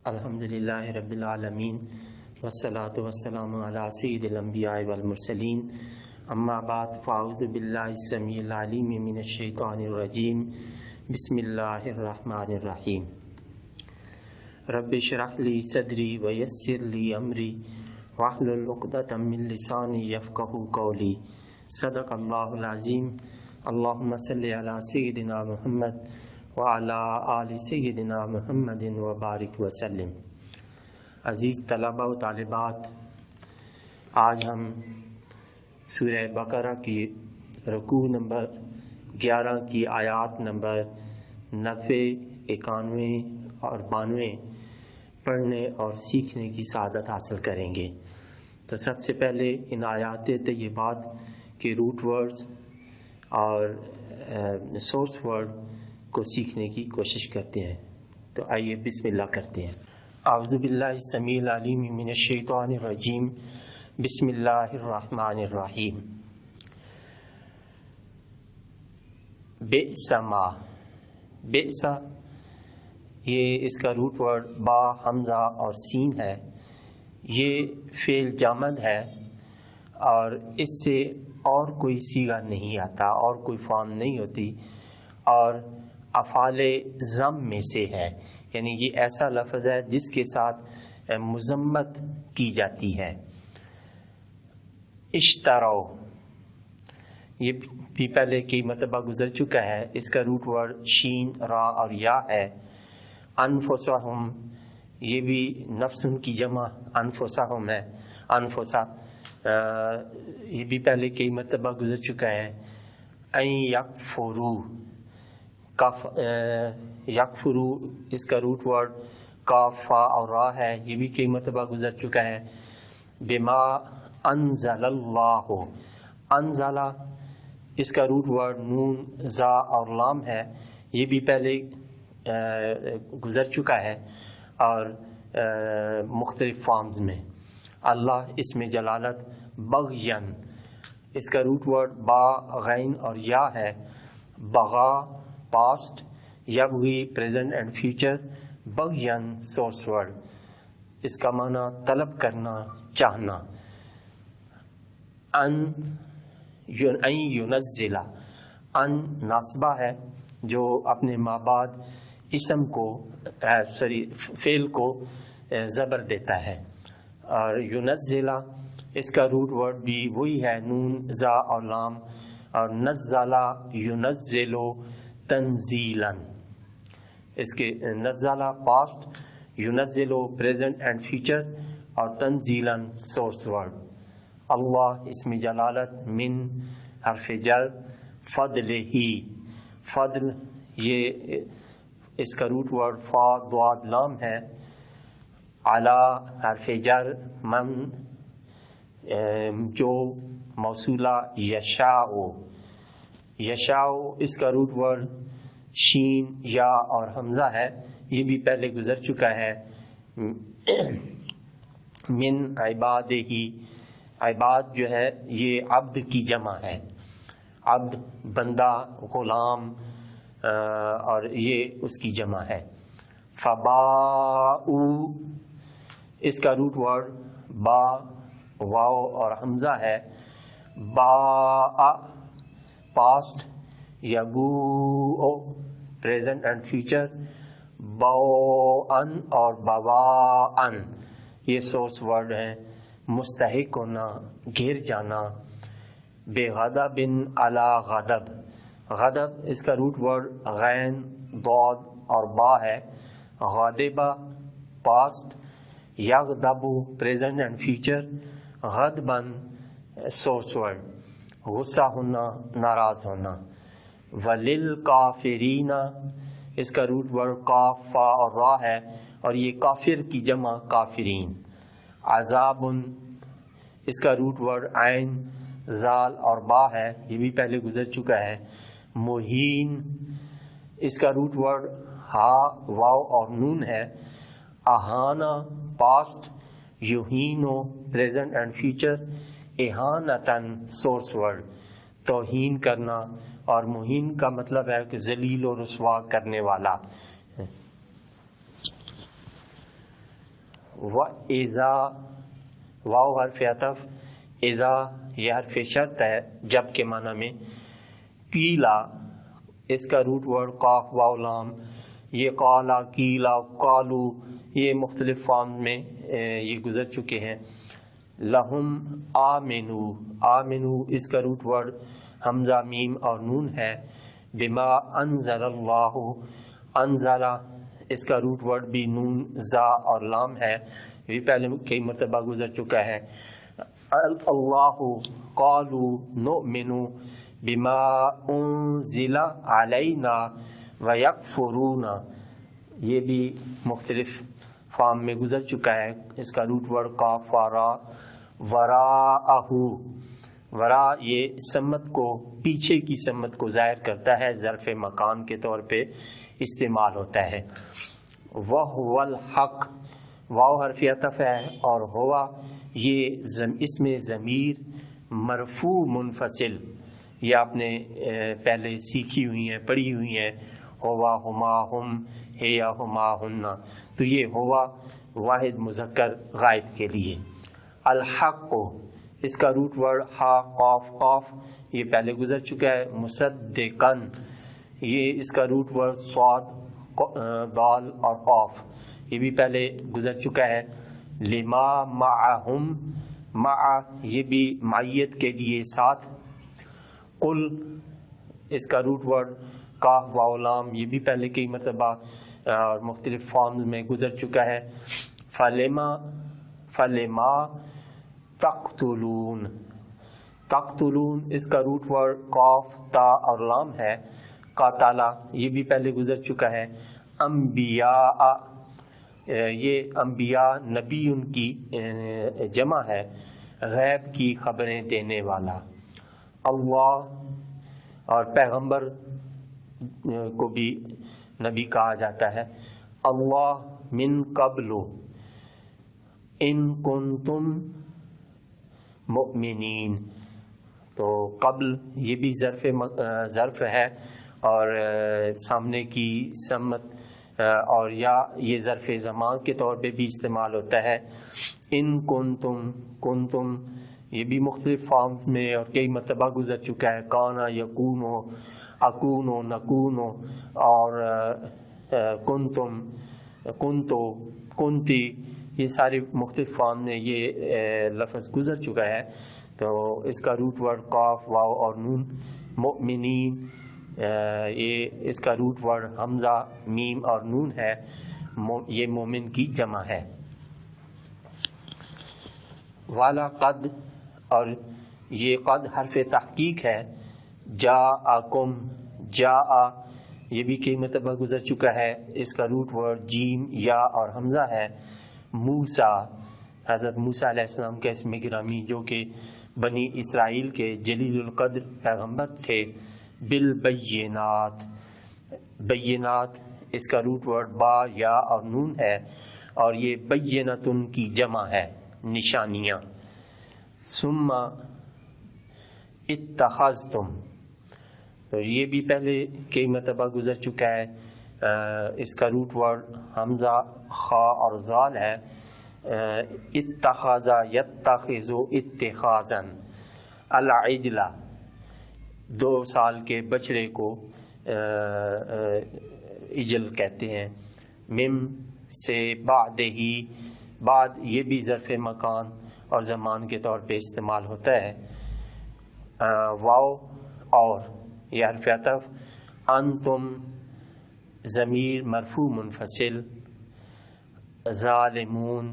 الحمدللہ رب العالمین والصلاة والسلام علی سید الانبیاء والمرسلین اما بعد فاعوذ باللہ السمیع العلیم من الشیطان الرجیم بسم اللہ الرحمن الرحیم رب اشرح لی صدری ویسر لی امری واحلل عقدۃ من لسانی یفقہوا قولی صدق اللہ العظیم اللہم صلی علی سیدنا محمد وعلی آل سیدنا محمد وبارک وسلم۔ عزیز طلبہ و طالبات، آج ہم سورہ بقرہ کی رکوع نمبر 11 کی آیات نمبر 90، 91 اور 92 پڑھنے اور سیکھنے کی سعادت حاصل کریں گے۔ تو سب سے پہلے ان آیات طیبات کے روٹ ورڈز اور سورس ورڈ کو سیکھنے کی کوشش کرتے ہیں۔ تو آئیے بسم اللہ کرتے ہیں۔ اعوذ باللہ السمیع العلیم من الشیطان الرجیم، بسم اللہ الرحمن الرحیم۔ بئس ما، بئس یہ اس کا روٹ ورڈ با، حمزہ اور سین ہے۔ یہ فعل جامد ہے اور اس سے اور کوئی صیغہ نہیں آتا، اور کوئی فارم نہیں ہوتی، اور افعال ضم میں سے ہے، یعنی یہ ایسا لفظ ہے جس کے ساتھ مذمت کی جاتی ہے۔ اشترو، یہ بھی پہلے کی مرتبہ گزر چکا ہے۔ اس کا روٹ ورڈ شین، را اور یا ہے۔ انفسہم، یہ بھی نفس کی جمع انفسہم ہے، انفسا، یہ بھی پہلے کئی مرتبہ گزر چکا ہے۔ این یکفرو، یکفرو اس کا روٹ ورڈ کاف، فا اور را ہے، یہ بھی کئی مرتبہ گزر چکا ہے۔ بما انزل اللہ، انزل اس کا روٹ ورڈ نون، زا اور لام ہے، یہ بھی پہلے گزر چکا ہے اور مختلف فارمز میں۔ اللہ اس میں جلالت، بغین اس کا روٹ ورڈ با، غین اور یا ہے۔ بغا پاسٹ، یبغی پریزنٹ اینڈ فیوچر، بغین سورس ورڈ، اس کا معنی طلب کرنا، چاہنا۔ ان ینزلہ، ان ناصبہ ہے جو اپنے ما بعد اسم کو فعل کو زبر دیتا ہے، اور ینزلہ اس کا روٹ ورڈ بھی وہی ہے، نون، زا اور لام، اور نزلہ ینزلو تنزیلا، اس کے نزلہ پاسٹ، ینزلو پریزنٹ اینڈ فیوچر، اور تنزیلا سورس ورڈ۔ اللہ اس میں جلالت، من حرف جر، فضل ہی، فضل یہ اس کا روٹ ورڈ فا، ضاد، لام ہے۔ علی حرف جر، من جو موصولہ یشاء، یشاء اس کا روٹ ورڈ شین، یا اور حمزہ ہے، یہ بھی پہلے گزر چکا ہے۔ من عبادہ، عباد جو ہے یہ عبد کی جمع ہے، عبد بندہ، غلام، اور یہ اس کی جمع ہے۔ فباؤ اس کا روٹ ورڈ با، واو اور حمزہ ہے۔ با پاسٹ، یبو پریزنٹ اینڈ فیوچر، بوان اور بوان یہ سورس ورڈ ہیں۔ مستحق ہونا، گھر جانا۔ بے غضب علی غضب، غضب اس کا روٹ ورڈ غین، ضاد اور با ہے۔ غاضبہ پاسٹ، یغضب پریزنٹ اینڈ فیوچر، غضباً سورس ورڈ، غصہ ہونا، ناراض ہونا۔ وللکافرین اس کا روٹ ورڈ قاف، فا اور را ہے، اور یہ کافر کی جمع کافرین۔ عذاب اس کا روٹ ورڈ عین، زال اور با ہے، یہ بھی پہلے گزر چکا ہے۔ مہین اس کا روٹ ورڈ ہا، واو اور نون ہے۔ اہانا پاسٹ، یہینو پریزنٹ اینڈ فیوچر، اہانتاً سورس ورڈ، توہین کرنا، اور مہین کا مطلب ہے کہ ذلیل و رسوا کرنے والا۔ و اذا واو حرف عطف، اذا یہ حرف شرط ہے جب کے معنی میں، قیلا اس کا روٹ ورڈ قاف واو لام، یہ قالا قیلا قالو یہ مختلف فارم میں یہ گزر چکے ہیں. لہم آمنو، آمنو اس کا روٹ ورڈ حمزہ میم اور نون ہے. بما انزل اللہ، انزل اس کا روٹ ورڈ بھی نون زا اور لام ہے، یہ پہلے کئی مرتبہ گزر چکا ہے. اللہ قالوا نؤمن بما انزل علینا ویکفرون، یہ بھی مختلف فارم میں گزر چکا ہے. اس کا روٹ ورڈ قاف را، وراءہ، ورا یہ سمت کو، پیچھے کی سمت کو ظاہر کرتا ہے، ظرف مکان کے طور پہ استعمال ہوتا ہے. وَهُوَ الْحَقُّ، واو حرف عطف ہے، اور ہوا یہ اس میں ضمیر مرفوع منفصل، یہ آپ نے پہلے سیکھی ہوئی ہیں، پڑھی ہوئی ہیں، ہوا ہما ہم ہے یا ہما ہننا، تو یہ ہوا واحد مذکر غائب کے لیے. الحق اس کا روٹ ورڈ ہا قاف قاف، یہ پہلے گزر چکا ہے. مصدقن یہ اس کا روٹ ورڈ صاد دال اور قاف، یہ بھی پہلے گزر چکا ہے. لما معہم، مع یہ بھی معیت کے لیے ساتھ. قل اس کا روٹ ورڈ کاف واو لام، یہ بھی پہلے کئی مرتبہ اور مختلف فارمز میں گزر چکا ہے. فلما تقتلون، تقتلون اس کا روٹ ورڈ قاف تا اور لام ہے. قاتلا یہ بھی پہلے گزر چکا ہے. انبیاء یہ انبیاء نبی ان کی جمع ہے، غیب کی خبریں دینے والا. اللہ اور پیغمبر کو بھی نبی کہا جاتا ہے. اللہ من قبل ان کنتم مؤمنین، تو قبل یہ بھی ظرف ہے اور سامنے کی سمت اور یا یہ ظرف زمان کے طور پہ بھی استعمال ہوتا ہے. ان کنتم، کنتم یہ بھی مختلف فارمز میں اور کئی مرتبہ گزر چکا ہے. کانا یکونو، اکونو، نکونو، اور کنتم، کنتو، کنتی، یہ سارے مختلف فارم میں یہ لفظ گزر چکا ہے. تو اس کا روٹ ورڈ قاف واو اور نون. مؤمنین یہ اس کا روٹ ورڈ حمزہ میم اور نون ہے، یہ مومن کی جمع ہے. والا قد، اور یہ قد حرف تحقیق ہے. جاءکم، جاء یہ بھی کئی مرتبہ گزر چکا ہے، اس کا روٹ ورڈ جیم یا اور حمزہ ہے. موسیٰ حضرت موسیٰ علیہ السلام کے اسم گرامی جو کہ بنی اسرائیل کے جلیل القدر پیغمبر تھے. بالبینات، بینات اس کا روٹ ورڈ با یا اور نون ہے، اور یہ بینتن کی جمع ہے، نشانیاں. ثم اتخذتم، تو یہ بھی پہلے کئی مرتبہ گزر چکا ہے. اس کا روٹ ورڈ حمزہ خا اور زال ہے. اتخذ یتخذ اتخاذا. العجلہ 2 سال کے بچڑے کو عجل کہتے ہیں. مم سے بعد ہی، بعد یہ بھی ظرف مکان اور زمان کے طور پہ استعمال ہوتا ہے. واو اور یہ حرف عطف. انتم ضمیر مرفوع منفصل. ظالمون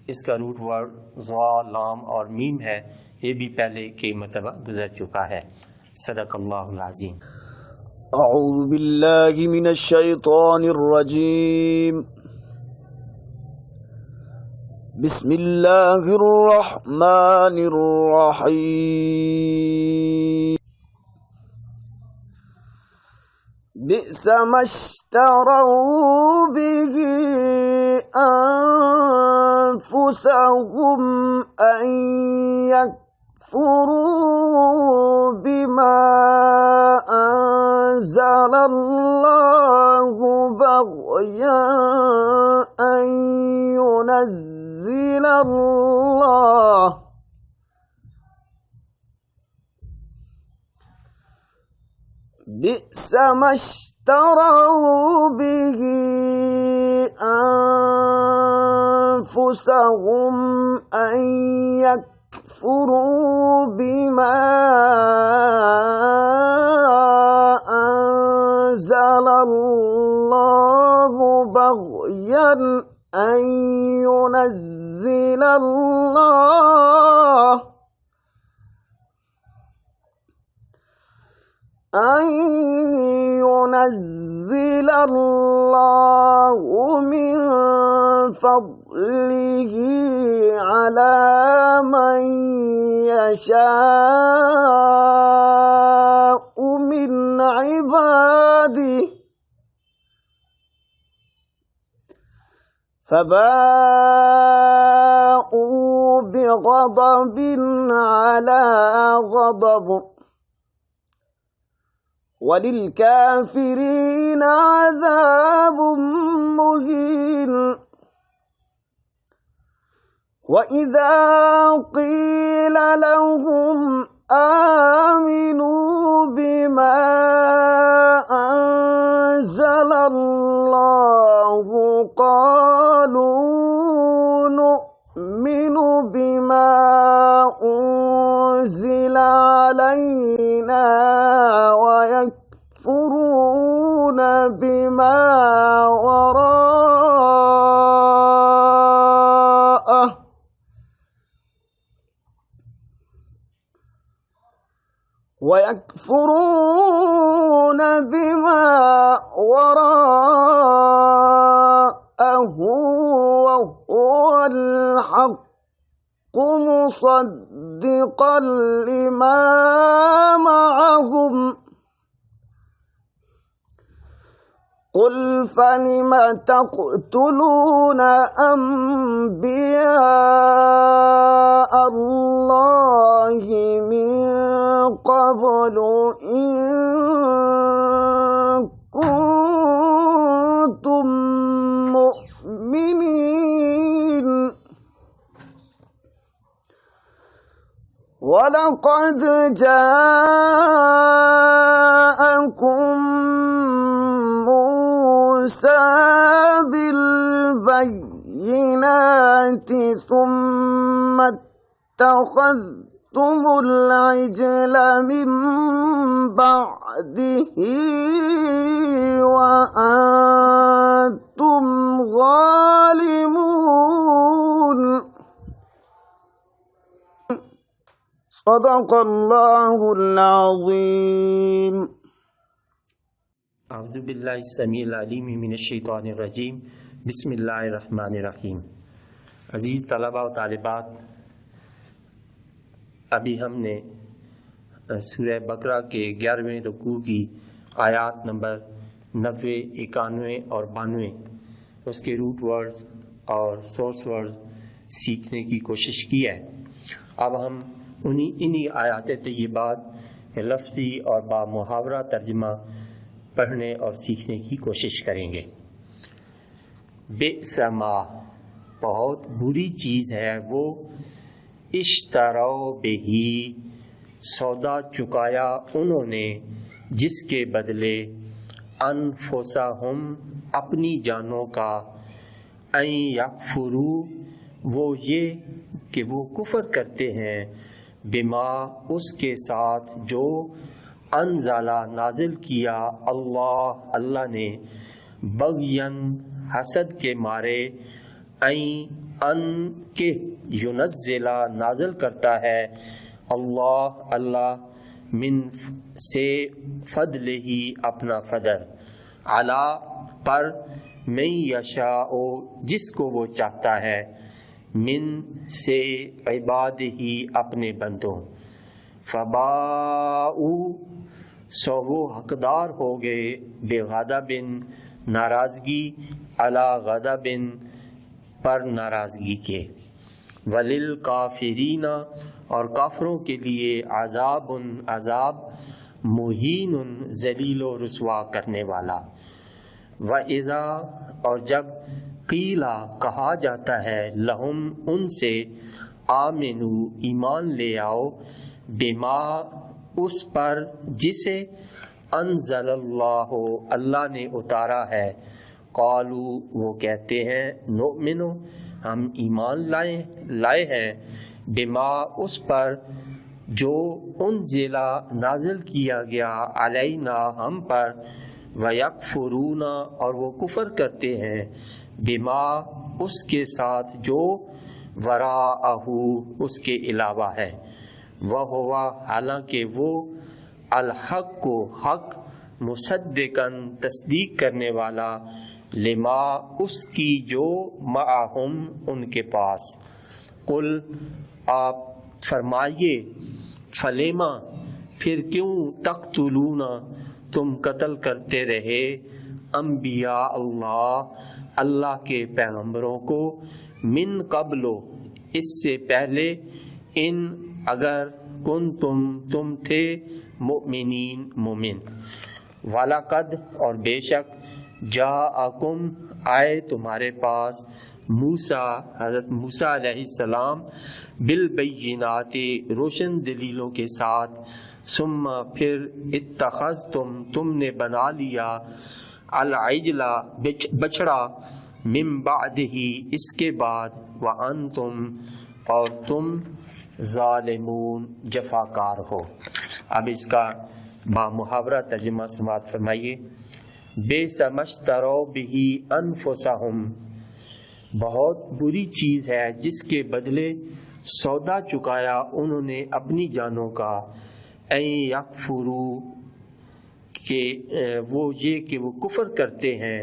اس کا روٹ ورڈ ظا لام اور میم ہے، یہ بھی پہلے کئی مرتبہ گزر چکا ہے. صدق اللہ العظیم. اعوذ باللہ من الشیطان الرجیم. بسم اللہ الرحمن الرحیم. بئس ما اشتروا به انفسهم ان يكفروا بما انزل الله بغيا ان ينزل الله بئس ما اشتروا به أنفسهم أن يكفروا بما أنزل الله بغيا أن ينزل الله من فضله على من يشاء من عباده فباءوا بغضب على غضب وللكافرين عذاب مهين وإذا قيل لهم آمنوا بما أنزل الله قالوا نؤمن بما أنزل علينا ويكفرون بما وراءه وهو الحق مصدقا لما معهم قل فلم تقتلون أنبياء الله من قبل إن كنتم مؤمنين ولقد جاءكم موسى بالبينات ثم اتخذتم العجل من بعده وأنتم ظالمون صدق الله العظيم أعوذ بالله السميع العليم من الشيطان الرجيم بسم الله الرحمن الرحیم. عزیز طلباء و طالبات، ابھی ہم نے سورہ بقرہ کے 11ویں رکوع کی آیات نمبر 90، 91 اور 92 اس کے روٹ ورڈز اور سورس ورڈز سیکھنے کی کوشش کی ہے. اب ہم انہی آیات طیبات لفظی اور با محاورہ ترجمہ پڑھنے اور سیکھنے کی کوشش کریں گے. بئس ما، بہت بری چیز ہے وہ، اشتروا بہی، سودا چکایا انہوں نے، جس کے بدلے، انفسہم، اپنی جانوں کا، ان یکفروا، وہ یہ کہ وہ کفر کرتے ہیں، بما، اس کے ساتھ جو، انزلہ نازل کیا، اللہ نے، بغین، حسد کے مارے، ان کے، ینزلہ نازل کرتا ہے، اللہ من سے، فضل ہی اپنا فضل، علی پر، من یشاء جس کو وہ چاہتا ہے، من سے، عباد ہی اپنے بندوں، فباؤ سو وہ حقدار ہو گئے، بے غضبن ناراضگی، علی غضبن پر ناراضگی کے، وللکافرین اور کافروں کے لیے، عذاب عذاب، مہین ذلیل و رسوا کرنے والا، وَإِذَا اور جب، قیلا کہا جاتا ہے لہم ان سے آمنو ایمان لے آؤ بما اس پر جسے انزل اللہ اللہ نے اتارا ہے قالو وہ کہتے ہیں نؤمنو ہم ایمان لائے ہیں بما اس پر جو انزلا نازل کیا گیا علینا ہم پر ویکفرون اور وہ کفر کرتے ہیں بما اس کے ساتھ جو وراءہ اس کے علاوہ ہے وہ ہوا حالانکہ وہ الحق کو حق مصدقاً تصدیق کرنے والا لما اس کی جو معہم ان کے پاس قل آپ فرمائیے فلیما پھر کیوں تقتلون تم قتل کرتے رہے انبیاء اللہ کے پیغمبروں کو من قبل اس سے پہلے ان اگر تم تھے مؤمنین مومن وَلَقَدْ اور بے شک جاءکم آئے تمہارے پاس موسیٰ حضرت موسیٰ علیہ السلام بالبینات روشن دلیلوں کے ساتھ ثم پھر اتخذتم تم نے بنا لیا العجلہ بچڑا من بعدہ اس کے بعد وانتم اور تم ظالمون جفاکار ہو۔ اب اس کا بامحاورہ ترجمہ سماعت فرمائیے۔ بے سمجھترو بھی انفسہم بہت بری چیز ہے جس کے بدلے سودا چکایا انہوں نے اپنی جانوں کا این یکفرو کہ وہ یہ کہ وہ کفر کرتے ہیں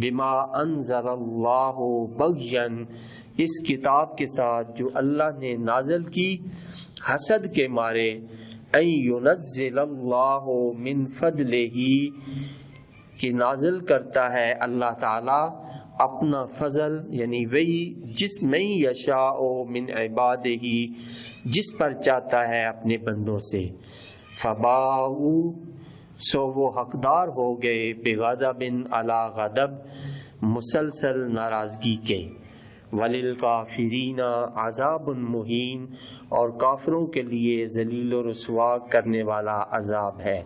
بما انزل اللہ بغین اس کتاب کے ساتھ جو اللہ نے نازل کی حسد کے مارے ان ینزل اللہ من فضلہ کہ نازل کرتا ہے اللہ تعالی اپنا فضل یعنی وہی جس میں یشاء من عبادہ جس پر چاہتا ہے اپنے بندوں سے فباؤ سو وہ حقدار ہو گئے بغضب علی غضب مسلسل ناراضگی کے وللکافرین عذاب مہین اور کافروں کے لیے ذلیل و رسوا کرنے والا عذاب ہے۔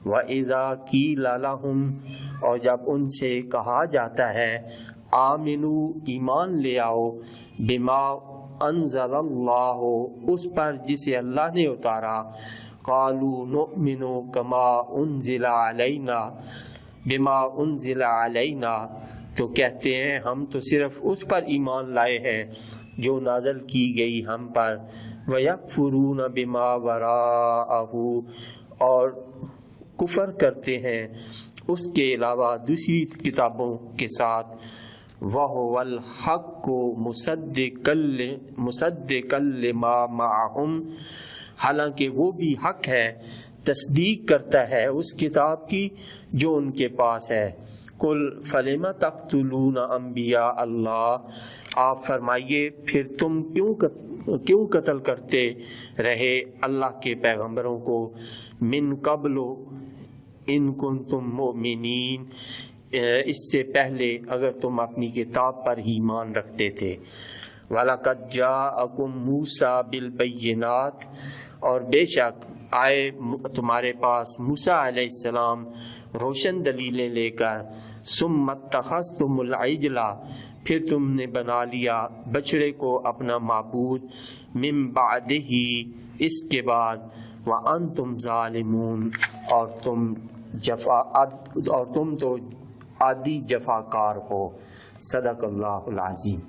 وَإِذَا قِيلَ لَهُمْ اور جب ان سے کہا جاتا ہے آمنو ایمان لے آؤ بما انزل اللہ اس پر جسے اللہ نے اتارا قالوا نؤمن کما انزل علینا بما انزل علینا تو کہتے ہیں ہم تو صرف اس پر ایمان لائے ہیں جو نازل کی گئی ہم پر ویکفرون بما وراءہ اور کفر کرتے ہیں اس کے علاوہ دوسری کتابوں کے ساتھ وَهُوَ الْحَقُّ مُصَدِّقًا لِمَا مَعَهُمْ حالانکہ وہ بھی حق ہے تصدیق کرتا ہے اس کتاب کی جو ان کے پاس ہے۔ قُلْ فَلِمَ تَقْتُلُونَ أَنْبِيَاءَ اللَّهِ آپ فرمائیے پھر تم کیوں قتل کرتے رہے اللہ کے پیغمبروں کو من قبل ان کنتم مؤمنین اس سے پہلے اگر تم اپنی کتاب پر ہی ایمان رکھتے تھے۔ وَلَقَدْ جَاءَكُمْ مُوسَىٰ بِالْبَيِّنَاتِ اور بے شک آئے تمہارے پاس موسیٰ علیہ السلام روشن دلیلیں لے کر ثُمَّ اتَّخَذْتُمُ الْعِجْلَ پھر تم نے بنا لیا بچڑے کو اپنا معبود من بعدہ اس کے بعد وَأَنْتُمْ ظَالِمُونَ اور تم تو عادی جفاکار ہو۔ صدق اللہ العظیم۔